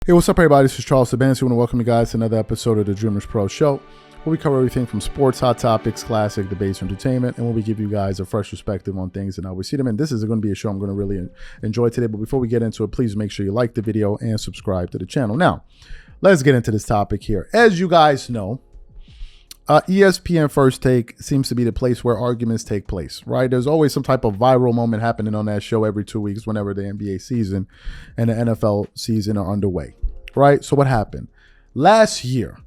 Hey, what's up, everybody? This is Charles Sabansi. I want to welcome you guys to another episode of the Dreamerspro Show, where we cover everything from sports, hot topics, classic, debates, entertainment, and where we give you guys a fresh perspective on things and how we see them. And this is going to be a show I'm going to really enjoy today. But before we get into it, please make sure you like the video and subscribe to the channel. Now, let's get into this topic here. As you guys know, ESPN First Take seems to be the place where arguments take place, right? There's always some type of viral moment happening on that show every 2 weeks whenever the NBA season and the NFL season are underway, right? So what happened? Last year,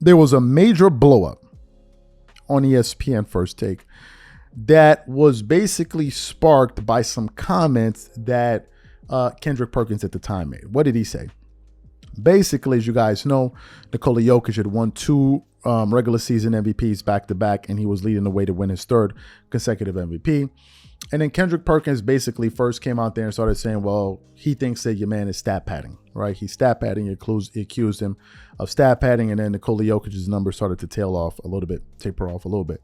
there was a major blow up on ESPN First Take that was basically sparked by some comments that Kendrick Perkins at the time made. What did he say? Basically, as you guys know, Nikola Jokic had won two regular season MVPs back-to-back, and he was leading the way to win his third consecutive MVP. And then Kendrick Perkins basically first came out there and started saying, well, he thinks that your man is stat padding, right? He's stat padding. He accused him of stat padding, and then Nikola Jokic's numbers started to taper off a little bit.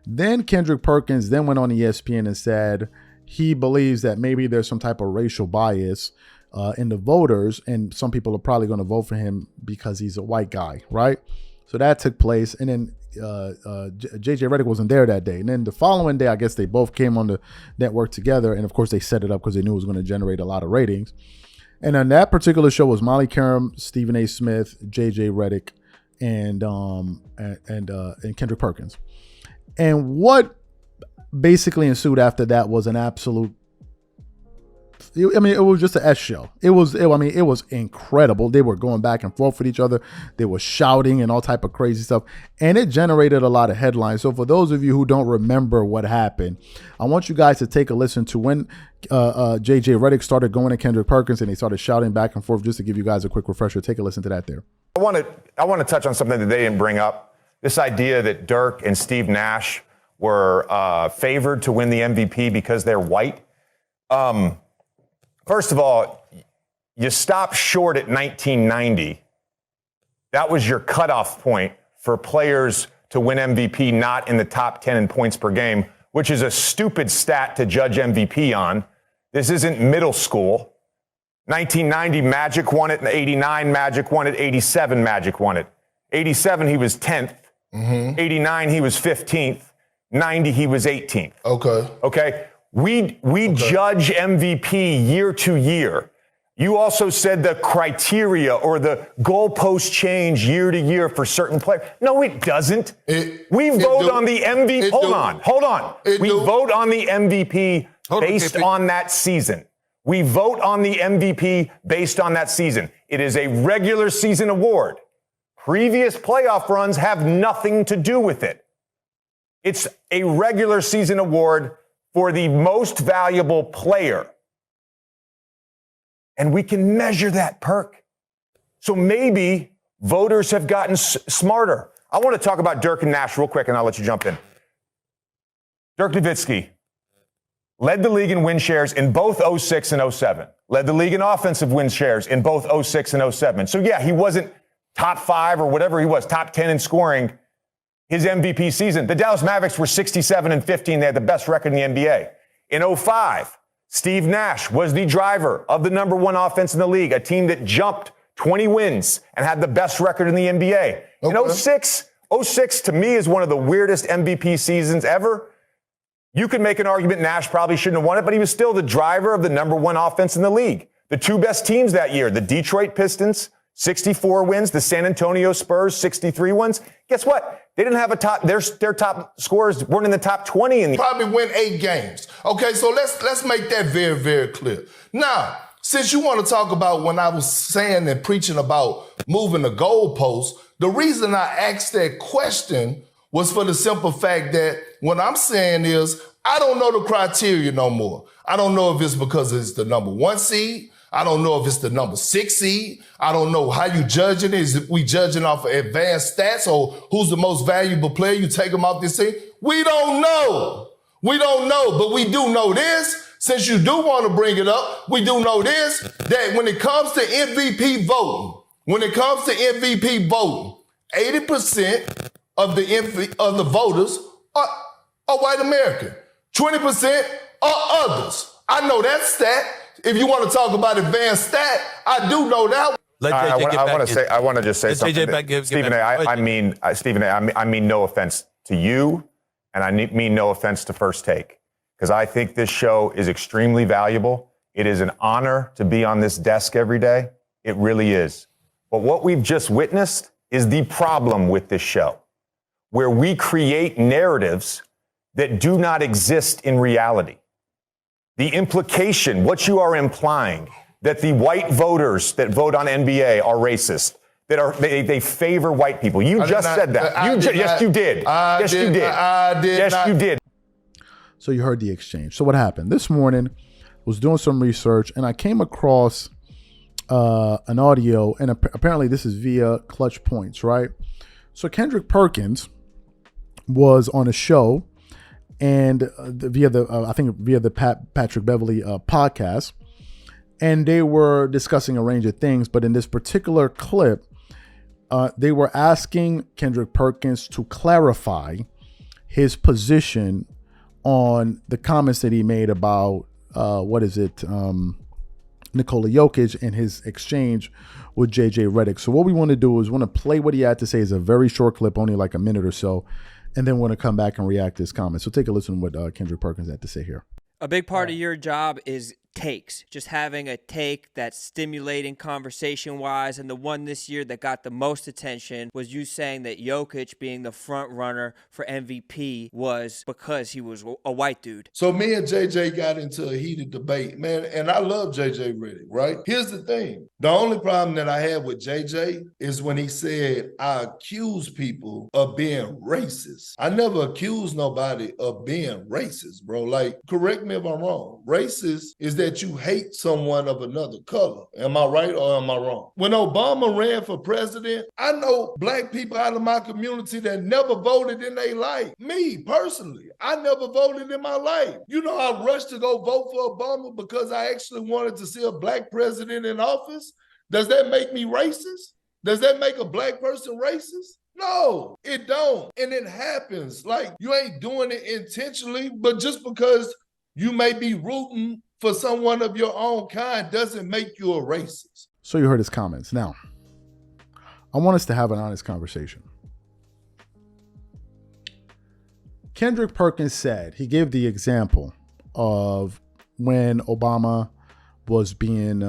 Then Kendrick Perkins then went on ESPN and said he believes that maybe there's some type of racial bias in the voters, and some people are probably going to vote for him because he's a white guy, right? So that took place, and then JJ Redick wasn't there that day. And then the following day, I guess they both came on the network together, and of course they set it up because they knew it was going to generate a lot of ratings. And on that particular show was Molly Qerim, Stephen A. Smith, JJ Redick, and Kendrick Perkins. And what basically ensued after that was an absolute, I mean, it was just an S show. It was incredible. They were going back and forth with each other. They were shouting and all type of crazy stuff. And it generated a lot of headlines. So for those of you who don't remember what happened, I want you guys to take a listen to when JJ Redick started going to Kendrick Perkins and they started shouting back and forth, just to give you guys a quick refresher. Take a listen to that there. I want to touch on something that they didn't bring up. This idea that Dirk and Steve Nash were favored to win the MVP because they're white. First of all, you stopped short at 1990. That was your cutoff point for players to win MVP not in the top 10 in points per game, which is a stupid stat to judge MVP on. This isn't middle school. 1990, Magic won it. 89, Magic won it. 87, Magic won it. 87, he was 10th. 89, he was 15th. 90, he was 18th. Okay. We judge MVP year to year. You also said the criteria or the goalpost change year to year for certain players. No, it doesn't. We vote on the MVP. Hold on. We vote on the MVP based on that season. We vote on the MVP based on that season. It is a regular season award. Previous playoff runs have nothing to do with it. It's a regular season award for the most valuable player. And we can measure that, Perk. So maybe voters have gotten smarter. I want to talk about Dirk and Nash real quick, and I'll let you jump in. Dirk Nowitzki led the league in win shares in both 06 and 07. Led the league in offensive win shares in both 06 and 07. So yeah, he wasn't top 5 or whatever he was, top 10 in scoring his MVP season. The Dallas Mavericks were 67-15. They had the best record in the NBA. In 05, Steve Nash was the driver of the number 1 offense in the league, a team that jumped 20 wins and had the best record in the NBA. Okay. In 06 to me is one of the weirdest MVP seasons ever. You could make an argument Nash probably shouldn't have won it, but he was still the driver of the number 1 offense in the league. The 2 best teams that year, the Detroit Pistons, 64 wins, the San Antonio Spurs, 63 wins. Guess what? They didn't have a top, their top scorers weren't in the top 20 in the probably win 8 games. Okay, so let's make that very, very clear. Now, since you want to talk about when I was saying and preaching about moving the goalposts, the reason I asked that question was for the simple fact that what I'm saying is I don't know the criteria no more. I don't know if it's because it's the number 1 seed. I don't know if it's the number 6 seed. I don't know how you judging it. Is we judging off of advanced stats or who's the most valuable player? You take them off this team. We don't know. But we do know this. Since you do want to bring it up, we do know this, that when it comes to MVP voting, 80% of the voters are white American. 20% are others. I know that stat. If you want to talk about advanced stat, I do know that. Let JJ get back I want to just say Let something. JJ back, get Stephen back. A., Stephen A., I mean no offense to you, and I mean no offense to First Take, because I think this show is extremely valuable. It is an honor to be on this desk every day. It really is. But what we've just witnessed is the problem with this show, where we create narratives that do not exist in reality. The implication, what you are implying, that the white voters that vote on NBA are racist, that they favor white people. You just said that. Yes, you did. Yes, you did. Yes, you did. So you heard the exchange. So what happened? This morning, was doing some research, and I came across an audio, and apparently this is via Clutch Points, right? So Kendrick Perkins was on a show, and via the Patrick Beverly podcast, and they were discussing a range of things. But in this particular clip, they were asking Kendrick Perkins to clarify his position on the comments that he made about Nikola Jokic and his exchange with JJ Redick. So what we want to do is want to play what he had to say. It's a very short clip, only like a minute or so, and then want to come back and react to his comments. So take a listen to what Kendrick Perkins had to say here. A big part of your job is takes, just having a take that's stimulating conversation-wise, and the one this year that got the most attention was you saying that Jokic being the front runner for MVP was because he was a white dude. So me and JJ got into a heated debate, man, and I love JJ Redick, right? Here's the thing. The only problem that I had with JJ is when he said, I accuse people of being racist. I never accused nobody of being racist, bro. Like, correct me if I'm wrong. Racist is that you hate someone of another color. Am I right or am I wrong? When Obama ran for president, I know black people out of my community that never voted in their life. Me, personally, I never voted in my life. You know, I rushed to go vote for Obama because I actually wanted to see a black president in office. Does that make me racist? Does that make a black person racist? No, it don't. And it happens. Like, you ain't doing it intentionally, but just because you may be rooting for someone of your own kind doesn't make you a racist. So you heard his comments. Now, I want us to have an honest conversation. Kendrick Perkins said, he gave the example of when Obama was being,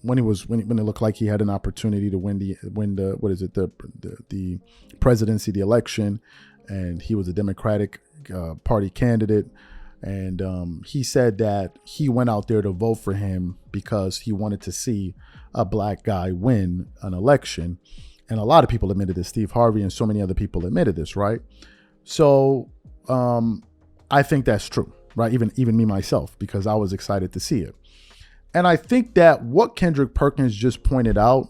when it looked like he had an opportunity to win the presidency, the election, and he was a Democratic Party candidate. And he said that he went out there to vote for him because he wanted to see a black guy win an election. And a lot of people admitted this. Steve Harvey and so many other people admitted this, right? So I think that's true, right? Even me myself, because I was excited to see it. And I think that what Kendrick Perkins just pointed out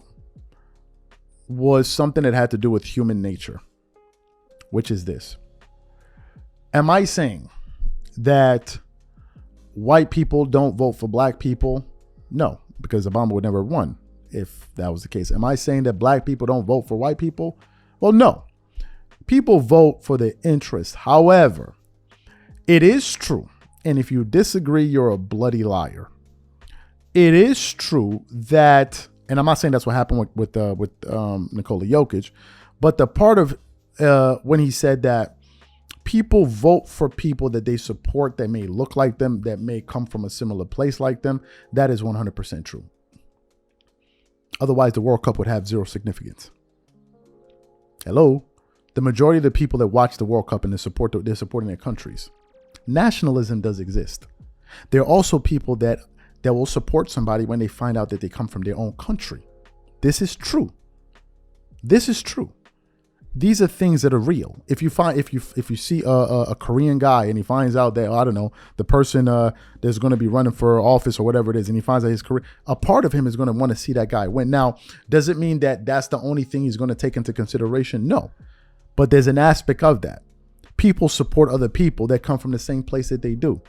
was something that had to do with human nature, which is this. Am I saying that white people don't vote for black people? No, because Obama would never have won if that was the case. Am I saying that black people don't vote for white people? Well, no. People vote for their interests. However, it is true, and if you disagree, you're a bloody liar. It is true that, and I'm not saying that's what happened with Nikola Jokic, but the part of when he said that people vote for people that they support that may look like them, that may come from a similar place like them, that is 100% true. Otherwise, the World Cup would have zero significance. Hello? The majority of the people that watch the World Cup and they're supporting their countries. Nationalism does exist. There are also people that will support somebody when they find out that they come from their own country. This is true. This is true. These are things that are real. If you see a Korean guy and he finds out that, I don't know, the person that's going to be running for office or whatever it is, and he finds out his career, a part of him is going to want to see that guy win. Now, does it mean that that's the only thing he's going to take into consideration? No. But there's an aspect of that. People support other people that come from the same place that they do.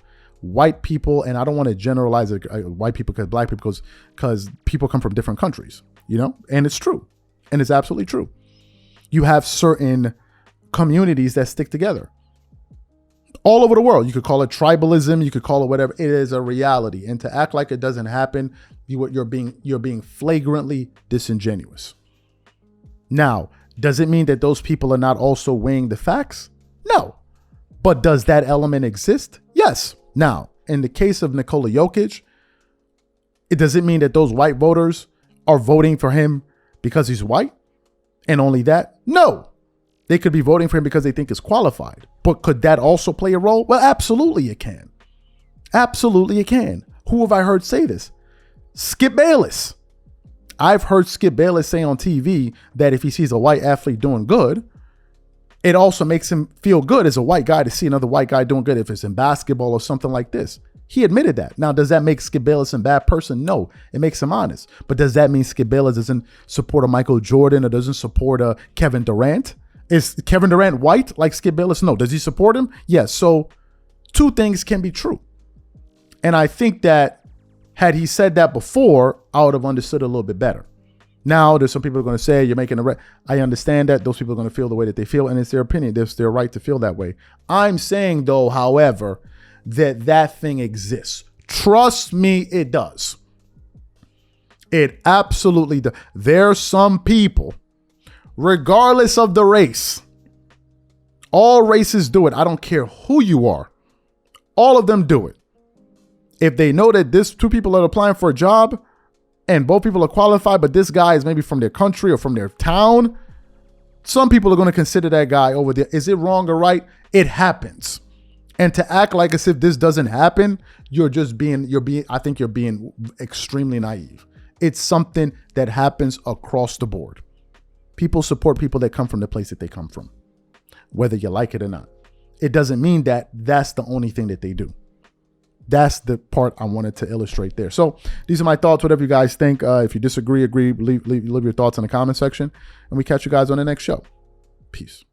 White people, and I don't want to generalize white people because black people, because people come from different countries, you know, and it's true. And it's absolutely true. You have certain communities that stick together. All over the world. You could call it tribalism. You could call it whatever. It is a reality. And to act like it doesn't happen, you're being flagrantly disingenuous. Now, does it mean that those people are not also weighing the facts? No. But does that element exist? Yes. Now, in the case of Nikola Jokic, does it mean that those white voters are voting for him because he's white? And only that? No. They could be voting for him because they think he's qualified. But could that also play a role? Well, absolutely it can. Absolutely it can. Who have I heard say this? Skip Bayless. I've heard Skip Bayless say on TV that if he sees a white athlete doing good, it also makes him feel good as a white guy to see another white guy doing good if it's in basketball or something like this. He admitted that. Now, does that make Skip Bayless a bad person? No, it makes him honest. But does that mean Skip Bayless doesn't support a Michael Jordan or doesn't support a Kevin Durant? Is Kevin Durant white like Skip Bayless? No. Does he support him? Yes. So two things can be true. And I think that had he said that before, I would have understood a little bit better. Now, there's some people who are going to say you're making I understand that. Those people are going to feel the way that they feel, and it's their opinion. It's their right to feel that way. I'm saying, though, however, that thing exists. Trust me, it does. It absolutely does. There's some people, regardless of the race, all races do it. I don't care who you are. All of them do it. If they know that this two people are applying for a job and both people are qualified, but this guy is maybe from their country or from their town, some people are going to consider that guy over there. Is it wrong or right? It happens. And to act like as if this doesn't happen, I think you're being extremely naive. It's something that happens across the board. People support people that come from the place that they come from, whether you like it or not. It doesn't mean that that's the only thing that they do. That's the part I wanted to illustrate there. So these are my thoughts. Whatever you guys think. If you disagree, agree, leave your thoughts in the comment section. And we catch you guys on the next show. Peace.